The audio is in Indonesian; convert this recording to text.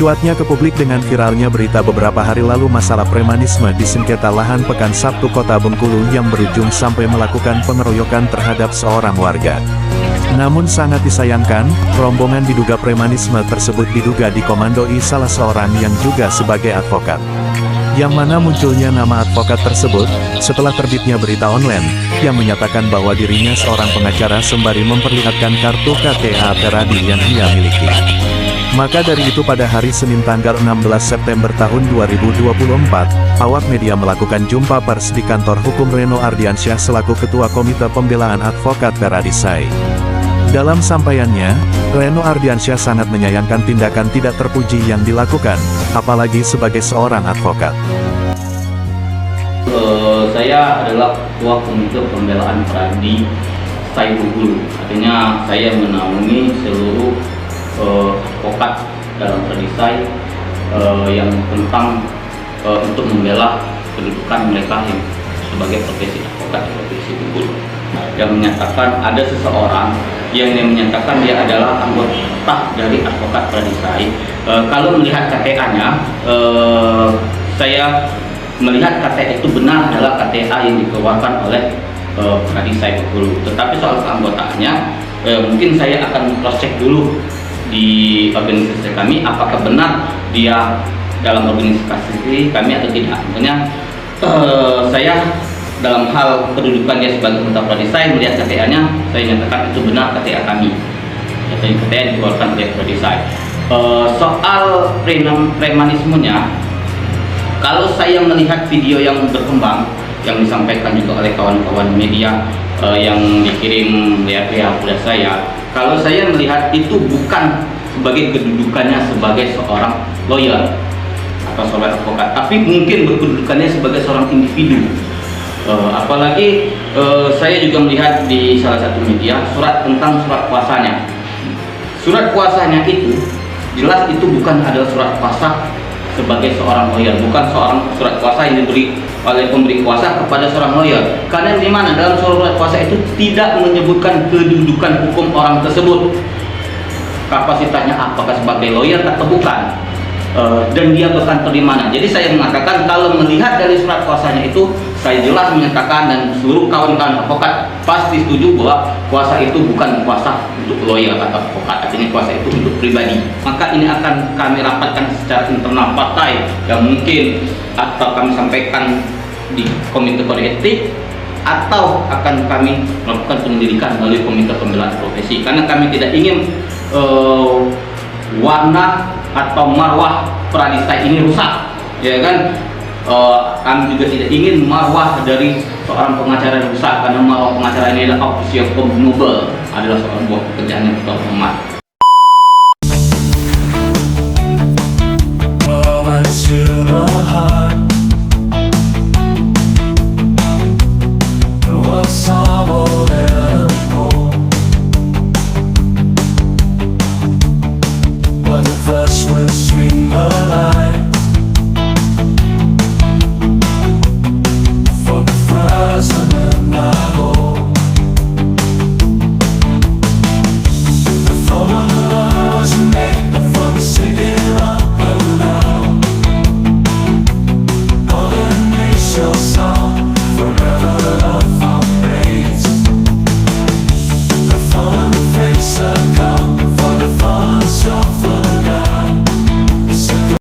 Mencuatnya ke publik dengan viralnya berita beberapa hari lalu masalah premanisme di sengketa lahan Pekan Sabtu Kota Bengkulu yang berujung sampai melakukan pengeroyokan terhadap seorang warga. Namun sangat disayangkan, rombongan diduga premanisme tersebut diduga dikomandoi salah seorang yang juga sebagai advokat. Yang mana munculnya nama advokat tersebut, setelah terbitnya berita online, yang menyatakan bahwa dirinya seorang pengacara sembari memperlihatkan kartu KTA Peradi yang ia miliki. Maka dari itu pada hari Senin tanggal 16 September tahun 2024, awak media melakukan jumpa pers di kantor hukum Reno Ardiansyah selaku Ketua Komite Pembelaan Advokat Peradisai. Dalam sampaiannya, Reno Ardiansyah sangat menyayangkan tindakan tidak terpuji yang dilakukan, apalagi sebagai seorang advokat. Saya adalah Ketua Komite Pembelaan Peradisai Bengkulu. Artinya saya menaungi seluruh advokat dalam Peradisai yang tentang untuk membela kedudukan mereka yang sebagai profesi advokat di Provinsi Bengkulu. Yang menyatakan ada seseorang yang menyatakan dia adalah anggota dari advokat Peradisai. Kalau melihat KTA-nya, saya melihat KTA itu benar adalah KTA yang dikeluarkan oleh Peradisai Bengkulu. Tetapi soal keanggotaannya, mungkin saya akan cross check dulu di organisasi kami apakah benar dia dalam organisasi kami atau tidak. Makanya saya dalam hal kedudukan dia sebagai anggota Peradisai melihat KTA-nya, saya nyatakan itu benar KTA kami, atau KTA yang dikeluarkan oleh Peradisai. Soal premanismenya, kalau saya melihat video yang berkembang yang disampaikan juga oleh kawan-kawan media yang dikirim via kepada saya, kalau saya melihat itu bukan sebagai kedudukannya sebagai seorang lawyer atau seorang advokat, tapi mungkin berkedudukannya sebagai seorang individu. Apalagi saya juga melihat di salah satu media surat tentang surat kuasanya. Surat kuasanya itu jelas itu bukan adalah surat kuasa sebagai seorang lawyer, bukan seorang surat kuasa yang diberi oleh pemberi kuasa kepada seorang lawyer. Karena di mana dalam surat kuasa itu tidak menyebutkan kedudukan hukum orang tersebut, kapasitasnya apakah sebagai lawyer atau bukan, dan dia berkantor di mana. Jadi saya mengatakan kalau melihat dari surat kuasanya itu, saya jelas menyatakan dan seluruh kawan-kawan advokat pasti setuju bahwa kuasa itu bukan kuasa untuk lawyer atau advokat, artinya kuasa itu untuk pribadi. Maka ini akan kami rapatkan secara internal partai yang mungkin atau kami sampaikan di Komite Kode Etik, atau akan kami melakukan penyelidikan melalui Komite Pembelaan Profesi, karena kami tidak ingin warna atau marwah Peradisai ini rusak, ya kan? Kami juga tidak ingin marwah dari seorang pengacara rusak, karena marwah pengacara ini adalah official noble, adalah seorang buah pekerjaan yang